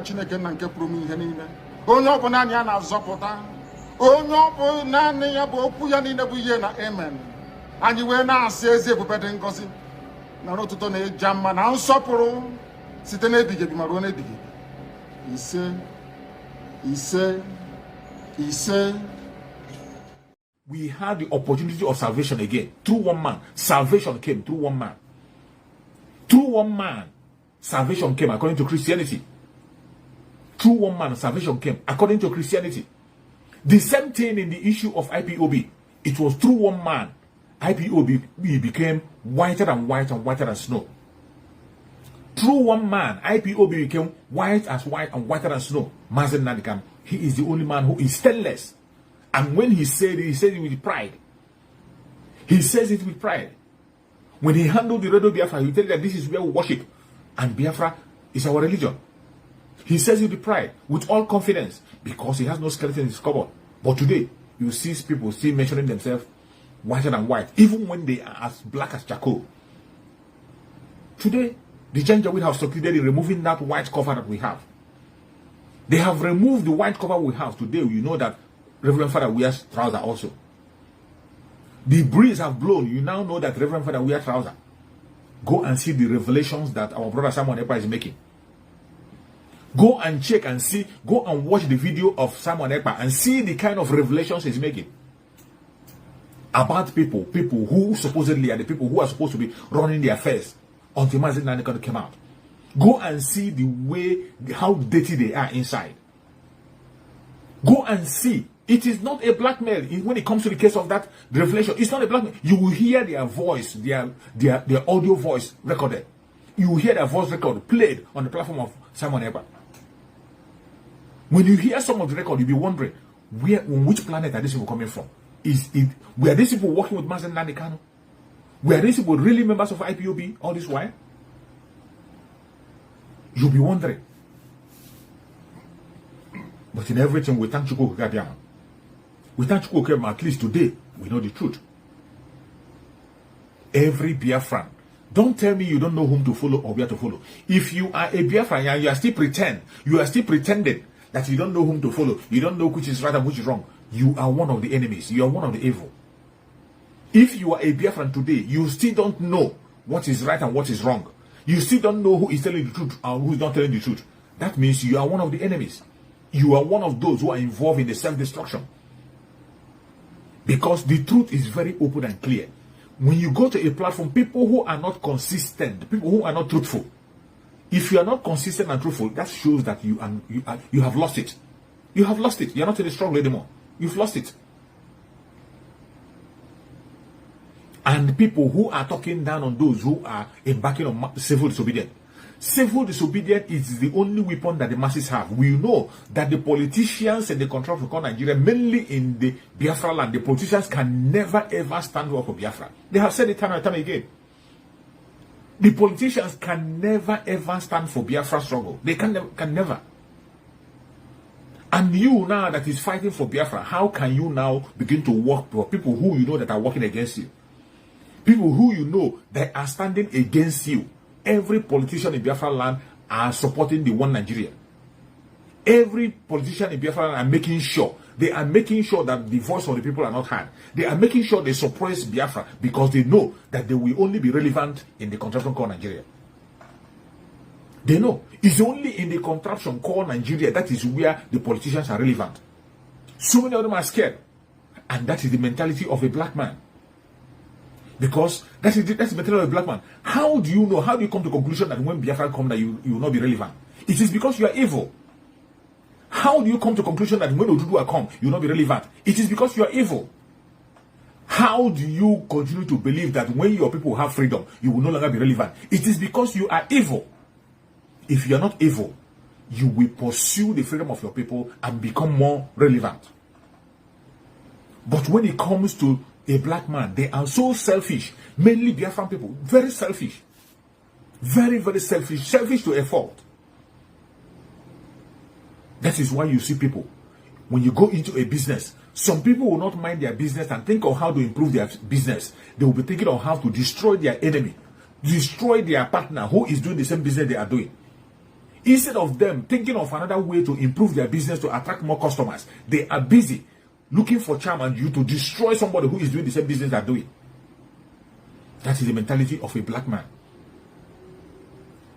Chineke na nke pụrụ m ihe niile. Onye ọ bụ naanị ya na-azọpụta. Onye ọ bụ naanị ya bụ okwu ya niile bụ ihe na amen. Anyị wee na-asị ezi ebube dị ngọzi na n'ụtụtụ na-eja mma na nsọpụrụ site n'ebighị ebi ma ruo n'ebighị ebi. Ise, ise, ise. We had the opportunity of salvation again through one man. Salvation came through one man. Through one man, salvation came according to Christianity. Through one man, salvation came according to Christianity. The same thing in the issue of IPOB. It was through one man. IPOB became whiter and whiter and whiter than snow. Through one man, IPOB became white and whiter than snow. Mazi Nnamdi Kanu. He is the only man who is stainless. And when he said it with pride. He says it with pride. When he handled the Radio Biafra, he tell you that this is where we worship. And Biafra is our religion. He says it with pride, with all confidence, because he has no skeleton in his cupboard. But today, you see people still measuring themselves whiter than white, even when they are as black as charcoal. Today, the Janjaweed have succeeded in removing that white cover that we have. They have removed the white cover we have. Today, you know that Reverend Father wears trouser also. The breeze have blown. You now know that Reverend Father wears trouser. Go and see the revelations that our brother Simon Ekpa is making. Go and check and see. Go and watch the video of Simon Ekpa and see the kind of revelations he's making about people who supposedly are the people who are supposed to be running their affairs until Mazi Nnamdi Kanu came out. Go and see the way, how dirty they are inside. Go and see. It is not a blackmail when it comes to the case of that revelation. It's not a blackmail. You will hear their voice, their audio voice recorded. You will hear their voice record played on the platform of Simon Ekpa. When you hear some of the record, you'll be wondering, on which planet are these people coming from? Were these people working with Mazi Nnamdi Kanu? Were these people really members of IPOB all this while? You'll be wondering. But in everything, we thank Chukwu Kadiama. We thank Chukwu Kadiama. At least today, we know the truth. Every Biafran. Don't tell me you don't know whom to follow or where to follow. If you are a Biafran and you are still pretending that you don't know whom to follow, you don't know which is right and which is wrong, you are one of the enemies. You are one of the evil. If you are a Biafran today, you still don't know what is right and what is wrong. You still don't know who is telling the truth and who is not telling the truth. That means you are one of the enemies. You are one of those who are involved in the self-destruction. Because the truth is very open and clear. When you go to a platform, people who are not consistent, people who are not truthful, if you are not consistent and truthful, that shows that you have lost it. You have lost it. You are not in the struggle anymore. You've lost it. And people who are talking down on those who are embarking on civil disobedience. Civil disobedience is the only weapon that the masses have. We know that the politicians and the control of Nigeria, mainly in the Biafra land, the politicians can never ever stand up for Biafra. They have said it time and time again. The politicians can never ever stand for Biafra struggle. They can never. And you now that is fighting for Biafra, how can you now begin to work for people who you know that are working against you? People who you know that are standing against you. Every politician in Biafra land are supporting the one Nigeria. Every politician in Biafra land are making sure that the voice of the people are not heard. They are making sure they suppress Biafra because they know that they will only be relevant in the contraption called Nigeria. They know it's only in the contraption called Nigeria that is where the politicians are relevant. So many of them are scared, and that is the mentality of a black man. Because that's the mentality of a black man. How do you know? How do you come to the conclusion that when Biafra come that you will not be relevant? It is because you are evil. How do you come to the conclusion that when Oduduwa come, you will not be relevant? It is because you are evil. How do you continue to believe that when your people have freedom, you will no longer be relevant? It is because you are evil. If you are not evil, you will pursue the freedom of your people and become more relevant. But when it comes to a black man, they are so selfish. Mainly Biafran people, very selfish. Very, very selfish. Selfish to a fault. That is why you see people, when you go into a business, some people will not mind their business and think of how to improve their business. They will be thinking of how to destroy their enemy, destroy their partner who is doing the same business they are doing. Instead of them thinking of another way to improve their business to attract more customers, they are busy looking for charm and you to destroy somebody who is doing the same business they're doing. That is the mentality of a black man.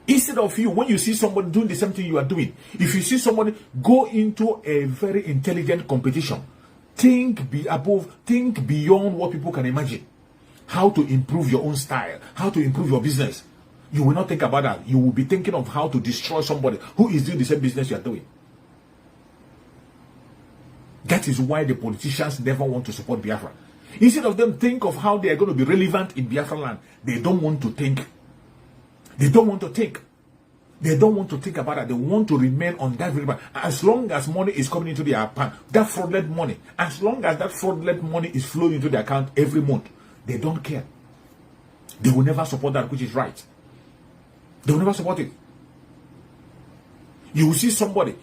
Instead of you, when you see somebody doing the same thing you are doing, if you see somebody go into a very intelligent competition, think beyond what people can imagine. How to improve your own style, how to improve your business. You will not think about that. You will be thinking of how to destroy somebody who is doing the same business you are doing. That is why the politicians never want to support Biafra. Instead of them think of how they are going to be relevant in Biafra land, they don't want to think. They don't want to think. They don't want to think about that. They want to remain on that river. As long as money is coming into their account, that fraudulent money, as long as that fraudulent money is flowing into their account every month, they don't care. They will never support that which is right. They will never support it. You will see somebody,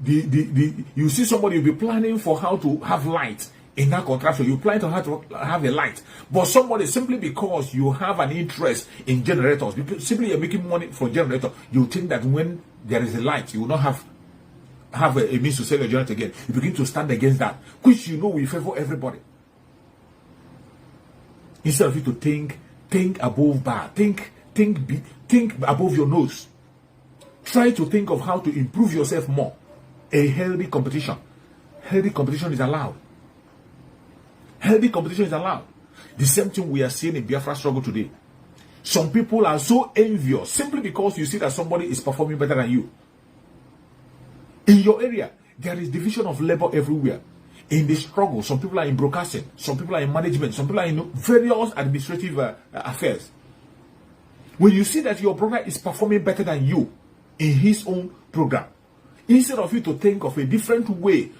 you see somebody, you'll be planning for how to have light in that contraption. You plan to have a light, but somebody, simply because you have an interest in generators, because simply you're making money for generator, you think that when there is a light, you will not have a means to sell your generator again. You begin to stand against that, which you know will favor everybody. Instead of you to think above bar, think above your nose. Try to think of how to improve yourself more. A healthy competition. Healthy competition is allowed. Healthy competition is allowed. The same thing we are seeing in Biafra struggle today. Some people are so envious simply because you see that somebody is performing better than you. In your area, there is division of labor everywhere. In the struggle, some people are in broadcasting, some people are in management, some people are in various administrative affairs. When you see that your brother is performing better than you in his own program, instead of you to think of a different way,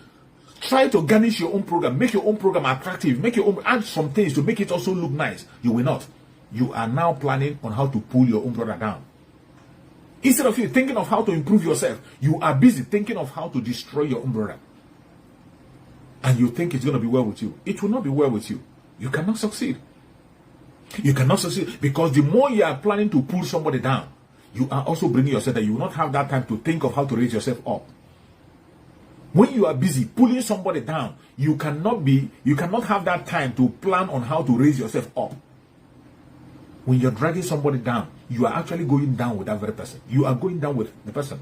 try to garnish your own program, make your own program attractive, add some things to make it also look nice. You will not. You are now planning on how to pull your own brother down. Instead of you thinking of how to improve yourself, you are busy thinking of how to destroy your own brother. And you think it's going to be well with you. It will not be well with you. You cannot succeed. You cannot succeed because the more you are planning to pull somebody down, you are also bringing yourself that you will not have that time to think of how to raise yourself up. When you are busy pulling somebody down, you cannot have that time to plan on how to raise yourself up. When you're dragging somebody down, you are actually going down with that very person. You are going down with the person.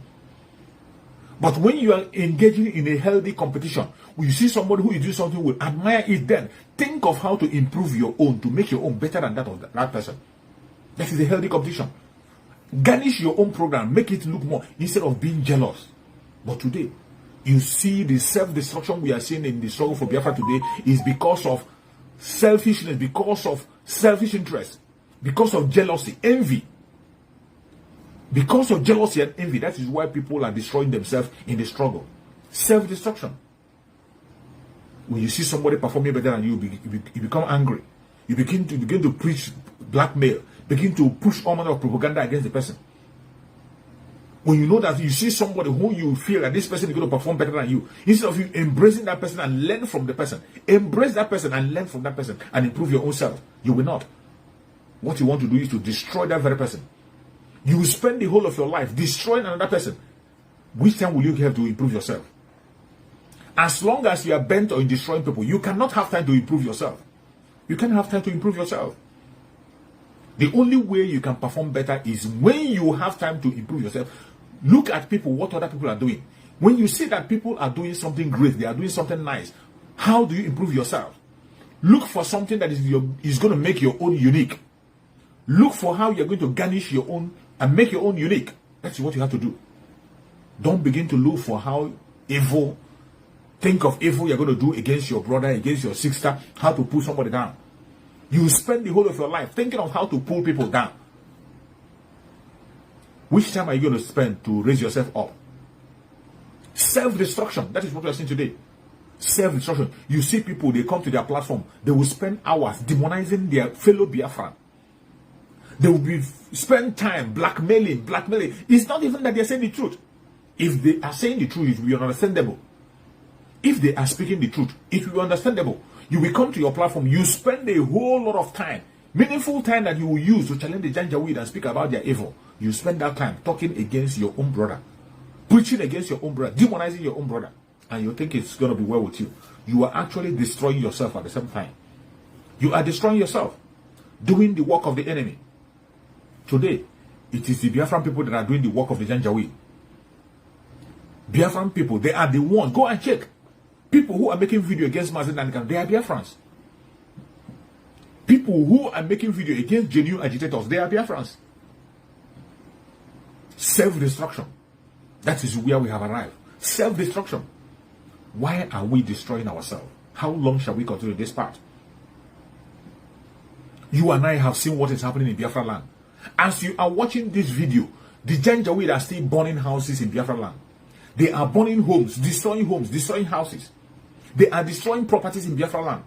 But when you are engaging in a healthy competition, when you see somebody who is doing something, will admire it, then think of how to improve your own, to make your own better than that of that person. That is a healthy competition. Garnish your own program, make it look more, instead of being jealous. But today, you see the self-destruction we are seeing in the struggle for Biafra today is because of selfishness, because of selfish interest, because of jealousy, envy. Because of jealousy and envy, that is why people are destroying themselves in the struggle. Self-destruction. When you see somebody performing better than you, you become angry. You begin to preach blackmail, begin to push all manner of propaganda against the person. When you know that you see somebody who you feel that this person is going to perform better than you, instead of you embracing that person and learn from the person, embrace that person and learn from that person and improve your own self, you will not. What you want to do is to destroy that very person. You will spend the whole of your life destroying another person. Which time will you have to improve yourself? As long as you are bent on destroying people, you cannot have time to improve yourself. You can't have time to improve yourself. The only way you can perform better is when you have time to improve yourself. Look at people, what other people are doing. When you see that people are doing something great, they are doing something nice, how do you improve yourself? Look for something that is going to make your own unique. Look for how you're going to garnish your own and make your own unique. That's what you have to do. Don't begin to look for how evil, think of evil you're going to do against your brother, against your sister, how to pull somebody down. You spend the whole of your life thinking of how to pull people down. Which time are you going to spend to raise yourself up? Self-destruction. That is what we are seeing today. Self-destruction. You see people, they come to their platform, they will spend hours demonizing their fellow Biafran. They will spend time blackmailing. It's not even that they are saying the truth. If they are saying the truth, it will be understandable. If they are speaking the truth, it will be understandable. You will come to your platform, you spend a whole lot of time, meaningful time that you will use to challenge the Janjaweed and speak about their evil. You spend that time talking against your own brother. preaching against your own brother, demonizing your own brother, and you think it's going to be well with you. You are actually destroying yourself at the same time. You are destroying yourself, doing the work of the enemy. Today, it is the Biafran people that are doing the work of the Janjaweed. Biafran people, they are the ones. Go and check. People who are making video against Mazi Nnamdi Kanu, they are Biafrans. People who are making video against genuine agitators, they are Biafrans. Self-destruction. That is where we have arrived. Self-destruction. Why are we destroying ourselves? How long shall we continue this path? You and I have seen what is happening in Biafra land. As you are watching this video, the Janjaweed are still burning houses in Biafra land. They are burning homes, destroying houses. They are destroying properties in Biafra land.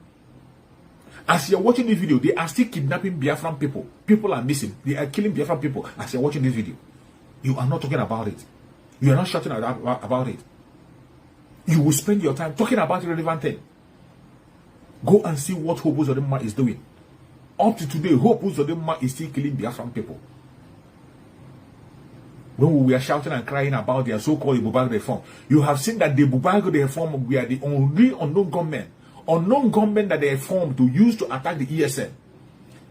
As you are watching this video, they are still kidnapping Biafran people. People are missing. They are killing Biafran people as you are watching this video. You are not talking about it. You are not shouting about it. You will spend your time talking about irrelevant things. Go and see what Hope Uzodinma is doing. Up to today, Hope Uzodinma is still killing Biafran people. When we were shouting and crying about their so-called Bubago reform, you have seen that the Bubago reform were the only unknown gunmen that they formed to use to attack the ESN.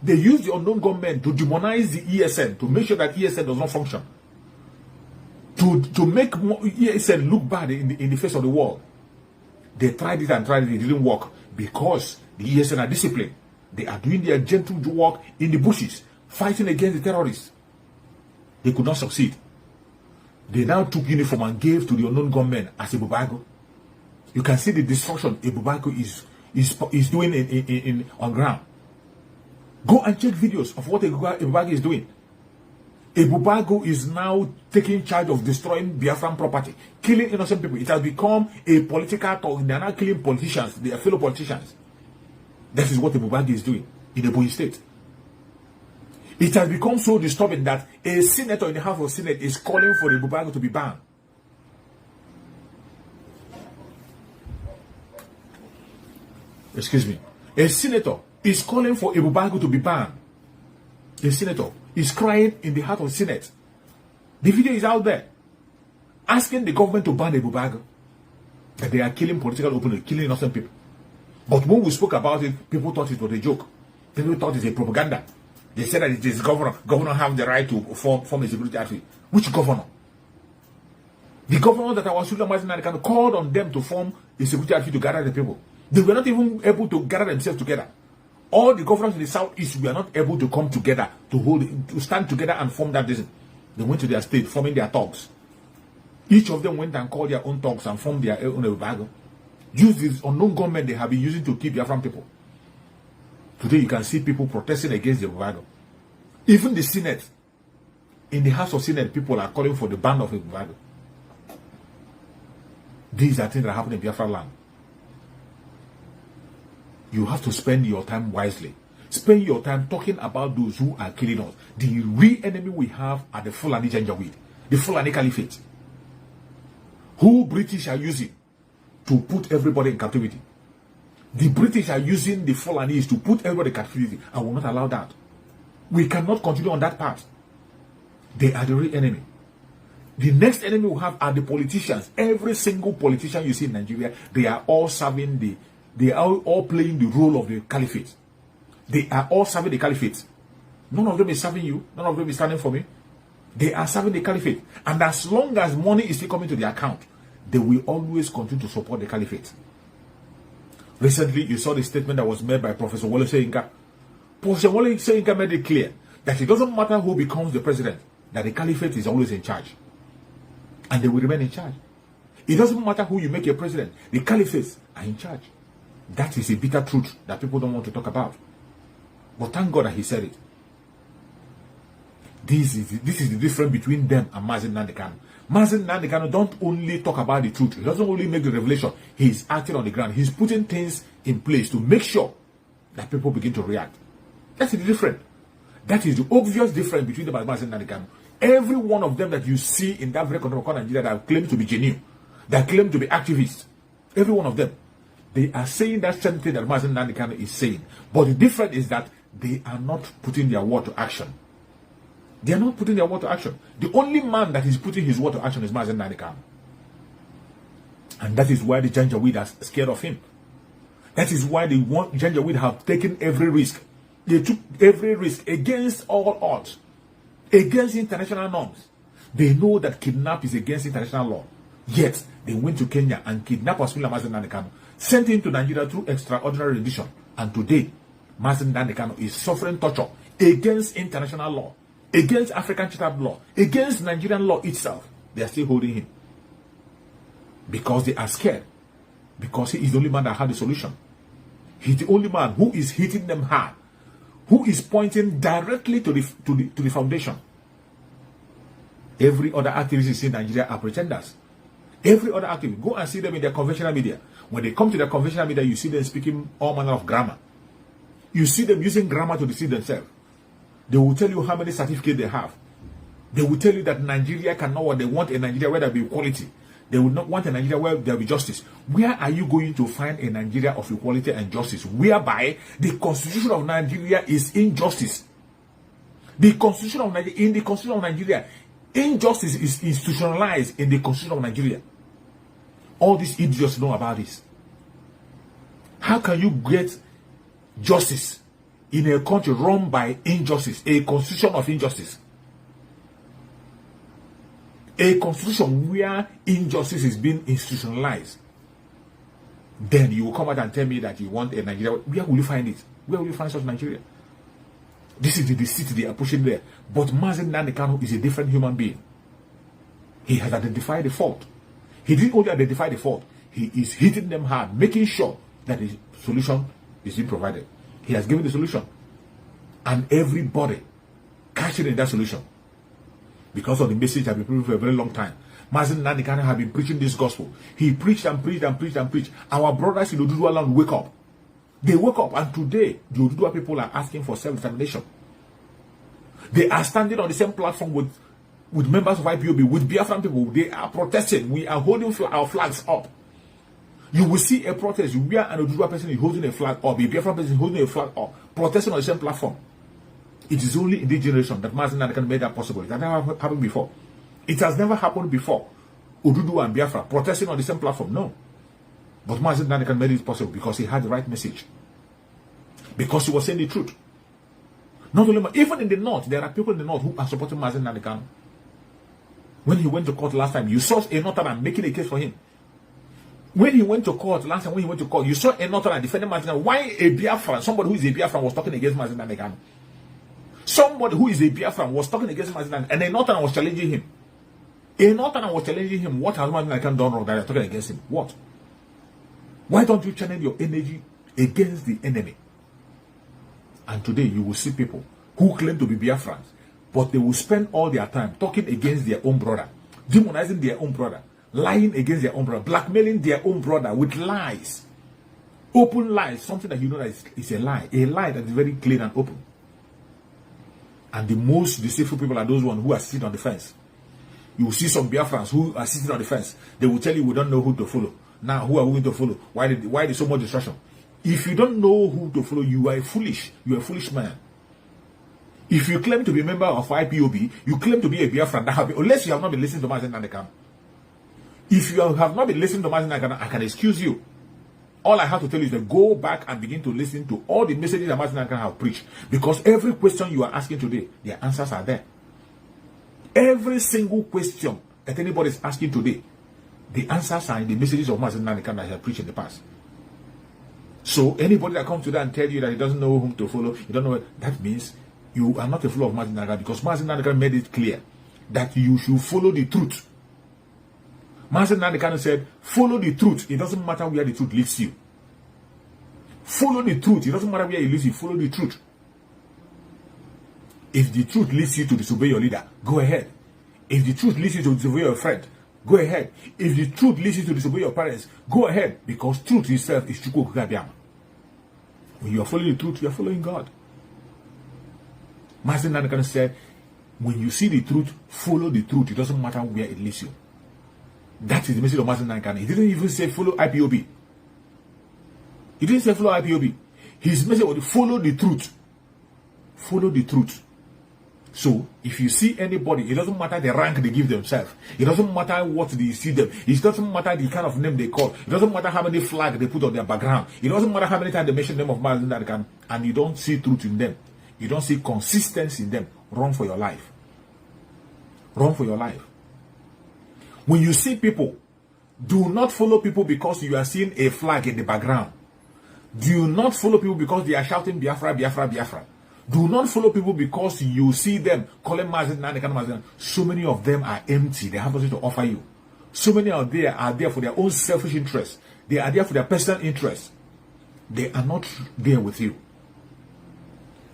They used the unknown gunmen to demonize the ESN, to make sure that ESN does not function. To make ESN look bad in the face of the world. They tried it, it didn't work because the ESN are disciplined. They are doing their gentle work in the bushes, fighting against the terrorists. They could not succeed. They now took uniform and gave to the unknown gunmen as a Bubago. You can see the destruction a Bubago is doing on ground. Go and check videos of what a Bubago is doing. A Bubago is now taking charge of destroying Biafran property, killing innocent people. It has become a political talk. They are now killing politicians, their fellow politicians. That is what a Bubago is doing in the Ebonyi state. It has become so disturbing that a senator in the House of Senate is calling for the Bubago to be banned. Excuse me. A senator is calling for a Bubago to be banned. A senator is crying in the House of Senate. The video is out there. Asking the government to ban a Bubago. That they are killing political opponents, killing innocent people. But when we spoke about it, people thought it was a joke. People thought it's a propaganda. They said that it is governor. Governor have the right to form a security outfit. Which governor? The governor that our Mazi Nnamdi Kanu called on them to form a security outfit to gather the people. They were not even able to gather themselves together. All the governors in the southeast were not able to come together to stand together and form that decision. They went to their state, forming their thugs. Each of them went and called their own thugs and formed their own Bubago. Use these unknown government they have been using to keep Biafran people. Today you can see people protesting against the Bubago. Even the Senate, in the House of Senate, people are calling for the ban of the Bubago. These are things that happen in Biafra land. You have to spend your time wisely. Spend your time talking about those who are killing us. The real enemy we have are the Fulani Janjaweed, the Fulani Caliphate, who British are using to put everybody in captivity. The British are using the Fulanis to put everybody in captivity. I will not allow that. We cannot continue on that path. They are the real enemy. The next enemy we have are the politicians. Every single politician you see in Nigeria, they are all serving they are all playing the role of the caliphate. They are all serving the caliphate. None of them is serving you. None of them is standing for me. They are serving the caliphate. And as long as money is still coming to their account, they will always continue to support the caliphate. Recently, you saw the statement that was made by Professor Wole Soyinka. Professor Wole Soyinka made it clear that it doesn't matter who becomes the president, that the caliphate is always in charge. And they will remain in charge. It doesn't matter who you make your president, the caliphates are in charge. That is a bitter truth that people don't want to talk about. But thank God that he said it. This is the difference between them and Mazi Nnamdi Kanu. Mazi Nnamdi Kanu don't only talk about the truth. He doesn't only make the revelation. He's acting on the ground. He's putting things in place to make sure that people begin to react. That's the difference. That is the obvious difference between them and Mazi Nnamdi Kanu. Every one of them that you see in that very country called Nigeria that claim to be genuine, that claim to be activists, every one of them, they are saying that same thing that Mazi Nnamdi Kanu is saying. But the difference is that they are not putting their word to action. They are not putting their word to action. The only man that is putting his word to action is Mazi Nnamdi Kanu. And that is why the Janjaweed are scared of him. That is why the Janjaweed have taken every risk. They took every risk against all odds, against international norms. They know that Kidnapp is against international law. Yet, they went to Kenya and kidnapped Mazi Nnamdi Kanu, sent him to Nigeria through extraordinary rendition. And today, Mazi Nnamdi Kanu is suffering torture against international law, against African chartered law, against Nigerian law itself. They are still holding him. Because they are scared. Because he is the only man that had the solution. He's the only man who is hitting them hard, who is pointing directly to the foundation. Every other activist in Nigeria are pretenders. Every other activist, go and see them in their conventional media. When they come to the conventional media, you see them speaking all manner of grammar. You see them using grammar to deceive themselves. They will tell you how many certificates they have. They will tell you that Nigeria cannot what they want, a Nigeria where there will be equality. They will not want a Nigeria where there will be justice. Where are you going to find a Nigeria of equality and justice, whereby the constitution of Nigeria is injustice? The constitution of Nigeria, in the constitution of Nigeria, injustice is institutionalized in the constitution of Nigeria. All these idiots know about this. How can you get justice in a country run by injustice, a constitution of injustice? A constitution where injustice is being institutionalized. Then you will come out and tell me that you want a Nigeria. Where will you find it? Where will you find such Nigeria? This is the deceit they are pushing there. But Mazi Nnamdi Kanu is a different human being. He has identified the fault. He didn't only identify the fault, he is hitting them hard, making sure that the solution is being provided. He has given the solution. And everybody cashing in that solution. Because of the message I've been preaching for a very long time. Mazi Nnamdi Kanu have been preaching this gospel. He preached and preached and preached and preached. Our brothers in Oduduwa land wake up. They wake up, and today the Oduduwa people are asking for self-determination. They are standing on the same platform with members of IPOB, with Biafran people. They are protesting. We are holding our flags up. You will see a protest where an Oduduwa person is holding a flag up, a Biafran person is holding a flag up, protesting on the same platform. It is only in this generation that Mazi Nnamdi Kanu made that possible. It has never happened before. It has never happened before. Oduduwa and Biafra protesting on the same platform. No. But Mazi Nnamdi Kanu made it possible because he had the right message. Because he was saying the truth. Not only, even in the north, there are people in the north who are supporting Mazi Nnamdi Kanu. When he went to court last time, you saw a northerner making a case for him. When he went to court last time, you saw a northerner defending Mazi Nnamdi Kanu. Why a Biafran, somebody who is a Biafran, was talking against Mazi Nnamdi Kanu? Somebody who is a Biafran was talking against Mazi Nnamdi Kanu, and a northerner was challenging him. A northerner was challenging him. What has Mazi Nnamdi Kanu done wrong that you're talking against him? What? Why don't you channel your energy against the enemy? And today you will see people who claim to be Biafrans, but they will spend all their time talking against their own brother, demonizing their own brother, lying against their own brother, blackmailing their own brother with lies. Open lies, something that you know that is a lie that is very clean and open. And the most deceitful people are those ones who are sitting on the fence. You will see some Biafrans who are sitting on the fence. They will tell you, we don't know who to follow. Now, who are we going to follow? Why did so much distraction? If you don't know who to follow, you are foolish. You are a foolish man. If you claim to be a member of IPOB, you claim to be a Biafran, unless you have not been listening to Mazi Nnamdi Kanu. If you have not been listening to Mazi Nnamdi Kanu, I can excuse you. All I have to tell you is that go back and begin to listen to all the messages that Mazi Nnamdi Kanu have preached. Because every question you are asking today, their answers are there. Every single question that anybody is asking today, the answers are in the messages of Mazi Nnamdi Kanu that he has preached in the past. So anybody that comes to that and tell you that he doesn't know whom to follow, you don't know what, that means you are not a follower of Mazi Nnamdi Kanu, because Mazi Nnamdi Kanu made it clear that you should follow the truth. Mazi Nnamdi Kanu said, follow the truth. It doesn't matter where the truth leads you. Follow the truth. It doesn't matter where it leads you. Follow the truth. If the truth leads you to disobey your leader, go ahead. If the truth leads you to disobey your friend, go ahead. If the truth leads you to disobey your parents, go ahead. Because truth itself is Chukwu Okike. When you are following the truth, you are following God. Mazi Nnamdi Kanu said, when you see the truth, follow the truth. It doesn't matter where it leads you. That is the message of Mazi Nnamdi Kanu. He didn't even say follow IPOB. He didn't say follow IPOB. His message was follow the truth. Follow the truth. So if you see anybody, it doesn't matter the rank they give themselves. It doesn't matter what they see them. It doesn't matter the kind of name they call. It doesn't matter how many flags they put on their background. It doesn't matter how many times they mention the name of Mazi Nnamdi Kanu, and you don't see truth in them. You don't see consistency in them. Run for your life. Run for your life. When you see people, do not follow people because you are seeing a flag in the background. Do not follow people because they are shouting Biafra, Biafra, Biafra. Do not follow people because you see them calling Mazi Nnamdi Kanu. So many of them are empty. They have nothing to offer you. So many are there for their own selfish interests. They are there for their personal interests. They are not there with you.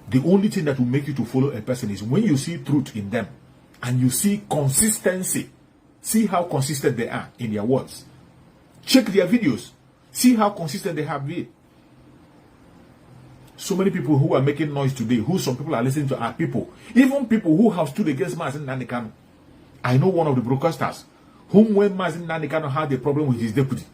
The only thing that will make you to follow a person is when you see truth in them and you see consistency. See how consistent they are in their words. Check their videos. See how consistent they have been. So many people who are making noise today, who some people are listening to, are people, even people who have stood against Mazi Nnamdi Kanu. I know one of the broadcasters, whom when Mazi Nnamdi Kanu had a problem with his deputy,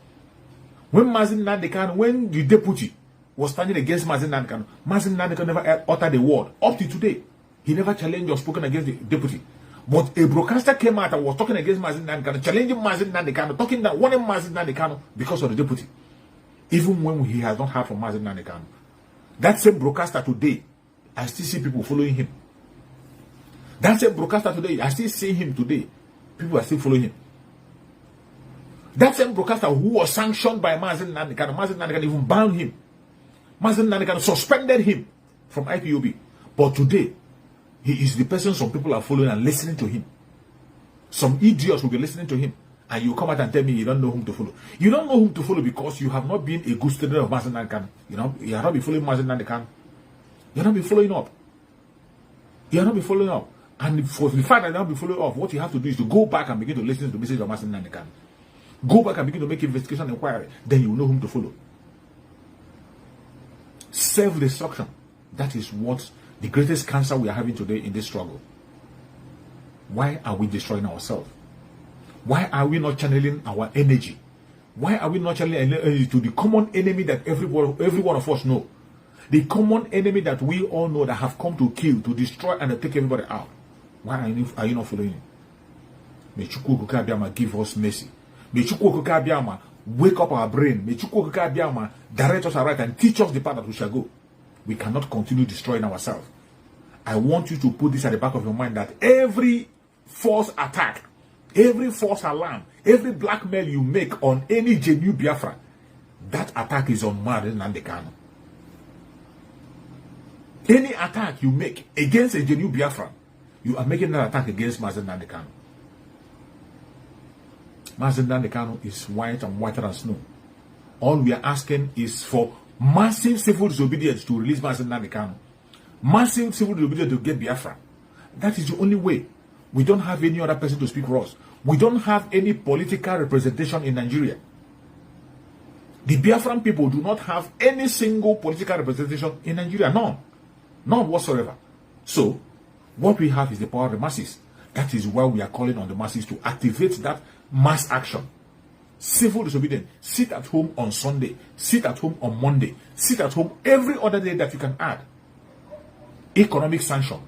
when the deputy was standing against Mazi Nnamdi Kanu never uttered a word. Up to today, he never challenged or spoken against the deputy. But a broadcaster came out and was talking against Mazi Nnamdi Kanu, challenging Mazi Nnamdi Kanu, talking that wanting Mazi Nnamdi Kanu because of the deputy, even when he has not heard from Mazi Nnamdi Kanu. That same broadcaster today, I still see people following him. That same broadcaster today, I still see him today. People are still following him. That same broadcaster who was sanctioned by Mazi Nnamdi Kanu even banned him. Mazi Nnamdi Kanu suspended him from IPOB. But today, he is the person some people are following and listening to him. Some idiots will be listening to him. And you come out and tell me you don't know whom to follow. You don't know whom to follow because you have not been a good student of Mazi Nnamdi Kanu. You have not been following Mazi Nnamdi Kanu. You have not been following up. You have not been following up. And for the fact that you have not been following up, what you have to do is to go back and begin to listen to the message of Mazi Nnamdi Kanu. Go back and begin to make investigation inquiry. Then you will know whom to follow. Self-destruction. That is what the greatest cancer we are having today in this struggle. Why are we destroying ourselves? Why are we not channeling our energy? Why are we not channeling energy to the common enemy that every one of us know? The common enemy that we all know that have come to kill, to destroy, and to take everybody out. Why are you not following him? May Chukwu Abiyama give us mercy. May Chukwu Abiyama wake up our brain. May Chukwu Abiyama direct us aright and teach us the path that we shall go. We cannot continue destroying ourselves. I want you to put this at the back of your mind that every false attack, every false alarm, every blackmail you make on any genuine Biafra, that attack is on Mazi Nnamdi Kanu. Any attack you make against a genuine Biafra, you are making that attack against Mazi Nnamdi Kanu. Mazi Nnamdi Kanu is white and whiter than snow. All we are asking is for massive civil disobedience to release Mazi Nnamdi Kanu. Massive civil disobedience to get Biafra. That is the only way. We don't have any other person to speak for us. We don't have any political representation in Nigeria. The Biafran people do not have any single political representation in Nigeria. None. None whatsoever. So, what we have is the power of the masses. That is why we are calling on the masses to activate that mass action. Civil disobedience. Sit at home on Sunday. Sit at home on Monday. Sit at home every other day that you can add. Economic sanction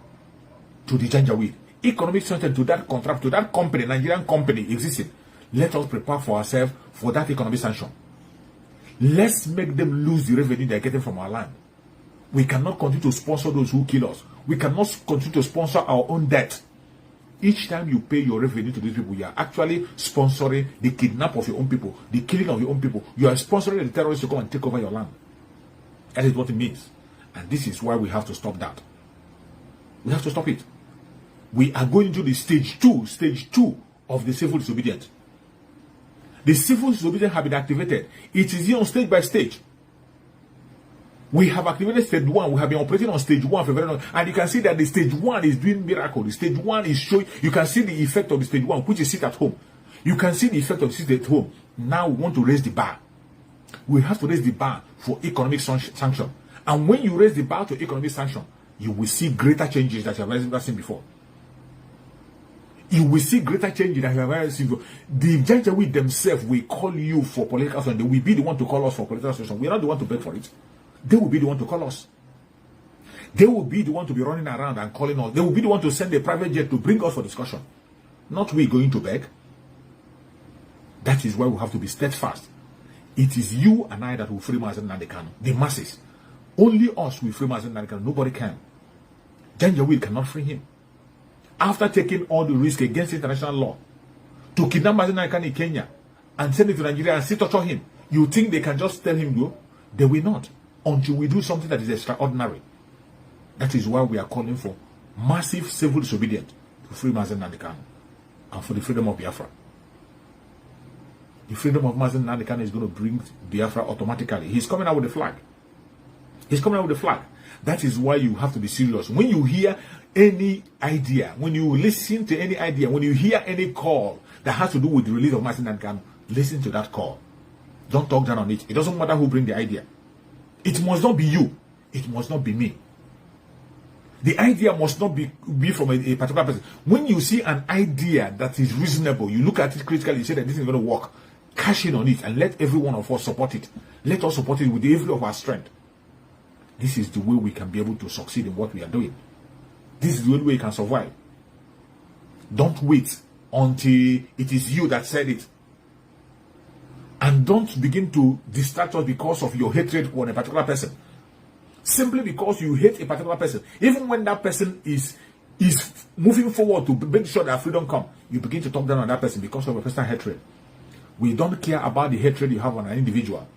to the Janjaweed. Economic sanction to that contract, to that company, Nigerian company existing. Let us prepare for ourselves for that economic sanction. Let's make them lose the revenue they're getting from our land. We cannot continue to sponsor those who kill us. We cannot continue to sponsor our own debt. Each time you pay your revenue to these people, you are actually sponsoring the kidnap of your own people, the killing of your own people. You are sponsoring the terrorists to come and take over your land. That is what it means. And this is why we have to stop that. We have to stop it. We are going to the stage two of the civil disobedience. The civil disobedience have been activated. It is here on stage by stage. We have activated stage 1. We have been operating on stage 1 for very long. And you can see that the stage 1 is doing miracle. The stage 1 is showing, you can see the effect of the stage 1, which is sit at home. You can see the effect of sit at home. Now we want to raise the bar. We have to raise the bar for economic sanction. And when you raise the bar to economic sanction, you will see greater changes that you have never seen before. You will see greater changes that you have never seen before. The Janjaweed themselves will call you for political action. They will be the one to call us for political action. We are not the one to beg for it. They will be the one to call us. They will be the one to be running around and calling us. They will be the one to send a private jet to bring us for discussion. Not we going to beg. That is why we have to be steadfast. It is you and I that will free Mazi Nnamdi Kanu. The masses. Only us will free Mazi Nnamdi Kanu. Nobody can. Janjaweed cannot free him. After taking all the risk against international law to kidnap Mazi Nnamdi Kanu in Kenya and send it to Nigeria and still torture him, you think they can just tell him go? They will not. Until we do something that is extraordinary. That is why we are calling for massive civil disobedience to free Mazi Nnamdi Kanu and for the freedom of Biafra. The freedom of Mazi Nnamdi Kanu is going to bring Biafra automatically. He's coming out with the flag. He's coming out with the flag. That is why you have to be serious. When you hear any idea, when you listen to any idea, when you hear any call that has to do with the release of Mazi Nnamdi Kanu, listen to that call. Don't talk down on it. It doesn't matter who brings the idea. It must not be you. It must not be me. The idea must not be from a particular person. When you see an idea that is reasonable, you look at it critically, you say that this is going to work. Cash in on it and let every one of us support it. Let us support it with every of our strength. This is the way we can be able to succeed in what we are doing. This is the only way you can survive. Don't wait until it is you that said it. And don't begin to distract us because of your hatred for a particular person. Simply because you hate a particular person. Even when that person is moving forward to make sure that freedom comes, you begin to talk down on that person because of a personal hatred. We don't care about the hatred you have on an individual.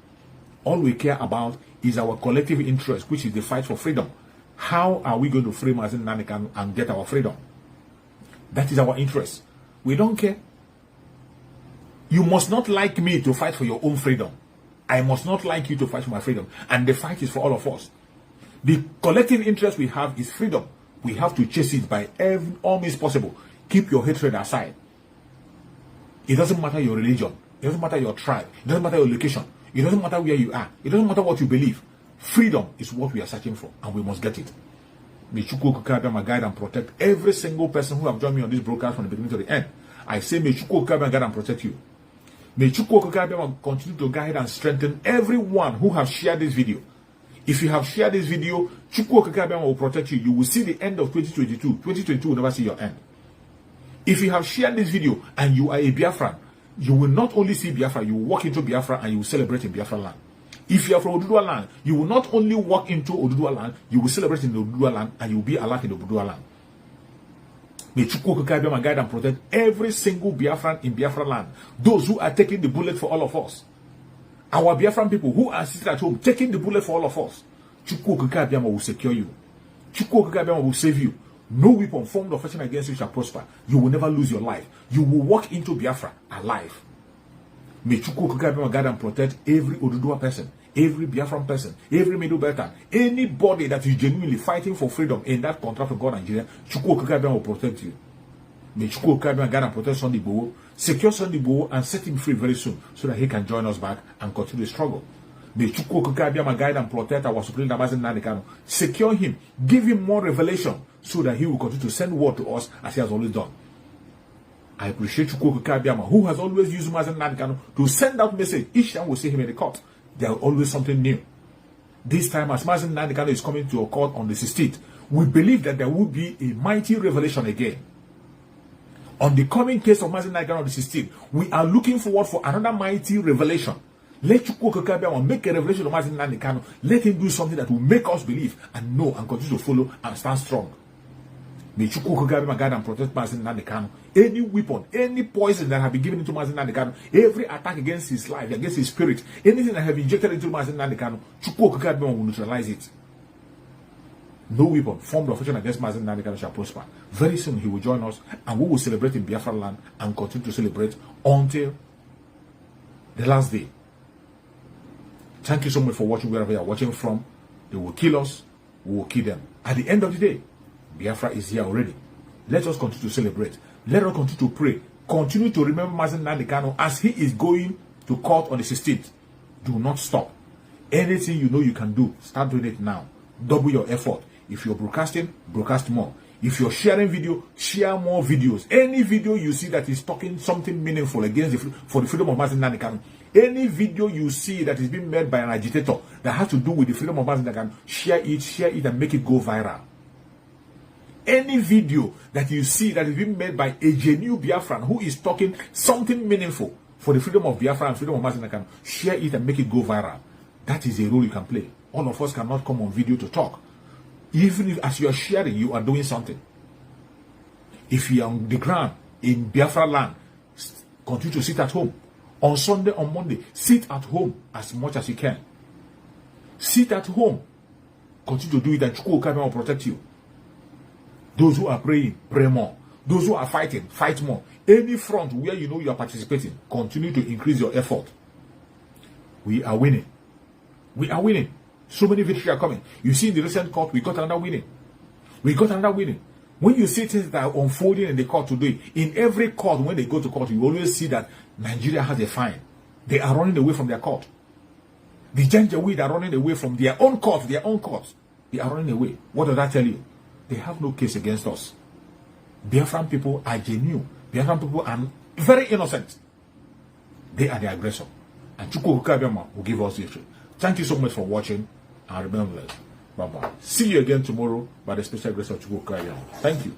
All we care about is our collective interest, which is the fight for freedom. How are we going to free Mazi Nnamdi Kanu and get our freedom? That is our interest. We don't care. You must not like me to fight for your own freedom. I must not like you to fight for my freedom. And the fight is for all of us. The collective interest we have is freedom. We have to chase it by all means possible. Keep your hatred aside. It doesn't matter your religion. It doesn't matter your tribe. It doesn't matter your location. It doesn't matter where you are. It doesn't matter what you believe. Freedom is what we are searching for, and we must get it. May Chukwu Okike guide and protect every single person who have joined me on this broadcast from the beginning to the end. I say, may Chukwu Okike guide and protect you. May Chukwu Okike continue to guide and strengthen everyone who have shared this video. If you have shared this video, Chukwu Okike will protect you. You will see the end of 2022. 2022 will never see your end. If you have shared this video and you are a Biafran, you will not only see Biafra, you will walk into Biafra and you will celebrate in Biafra land. If you are from Oduduwa land, you will not only walk into Oduduwa land, you will celebrate in the Oduduwa land and you will be alive in the Oduduwa land. May Chukwu Okike guide and protect every single Biafran in Biafra land. Those who are taking the bullet for all of us. Our Biafran people who are sitting at home taking the bullet for all of us. Chukwu Okike will secure you. Chukwu Okike will save you. No weapon formed or fashioned against you shall prosper. You will never lose your life. You will walk into Biafra alive. May Chukwu Okike guide and protect every Oduduwa person, every Biafran person, every Middle Belter, anybody that is genuinely fighting for freedom in that contract of God Nigeria. Chukwu Okike will protect you. May Chukwu Okike guide and protect Sunday Igboho, secure Sunday Igboho and set him free very soon so that he can join us back and continue the struggle. May Chukwu Okike guide and protect our Supreme Leader Mazi Nnamdi Kanu. Secure him, give him more revelation so that he will continue to send word to us as he has always done. I appreciate Chukwu Okike who has always used Mazi Nnamdi Kanu to send out message. Each time we see him in the court, there is always something new. This time, as Mazi Nnamdi Kanu is coming to a court on the 16th, we believe that there will be a mighty revelation again. On the coming case of Mazi Nnamdi Kanu on the 16th, we are looking forward for another mighty revelation. Let Chukwu Okike make a revelation of Mazi Nnamdi Kanu. Let him do something that will make us believe and know and continue to follow and stand strong. May Chukwu Okike guide and protect Mazi Nnamdi Kanu. Any weapon, any poison that have been given into Mazi Nnamdi Kanu, every attack against his life, against his spirit, anything that have been injected into Mazi Nnamdi Kanu, Chukwu Okike will neutralize it. No weapon formed or fashioned against Mazi Nnamdi Kanu shall prosper. Very soon he will join us and we will celebrate in Biafra land and continue to celebrate until the last day. Thank you so much for watching wherever you are watching from. They will kill us, we will kill them. At the end of the day, Biafra is here already. Let us continue to celebrate. Let us continue to pray. Continue to remember Mazi Nnamdi Kanu as he is going to court on the 16th. Do not stop. Anything you know you can do, start doing it now. Double your effort. If you're broadcasting, broadcast more. If you're sharing video, share more videos. Any video you see that is talking something meaningful against for the freedom of Mazi Nnamdi Kanu, Any video you see that is being made by an agitator that has to do with the freedom of Mazi Nnamdi Kanu, share it and make it go viral. Any video that you see that is being made by a genuine Biafran who is talking something meaningful for the freedom of Biafra and freedom of Mazi Nnamdi Kanu, share it and make it go viral. That is a role you can play. All of us cannot come on video to talk. Even if as you are sharing, you are doing something. If you are on the ground in Biafra land, continue to sit at home. On Sunday, on Monday, sit at home as much as you can. Sit at home. Continue to do it and Chukwu will protect you. Those who are praying, pray more. Those who are fighting, fight more. Any front where you know you are participating, continue to increase your effort. We are winning. We are winning. So many victories are coming. You see in the recent court, we got another winning. We got another winning. When you see things that are unfolding in the court today, in every court, when they go to court, you always see that Nigeria has a fine. They are running away from their court. The Janjaweed are running away from their own court, They are running away. What does that tell you? They have no case against us. Biafran people are genuine. Biafran people are very innocent. They are the aggressor. And Chukwu will give us victory. Thank you so much for watching. And remember, bye-bye. See you again tomorrow by the special grace of Chukwu. Thank you.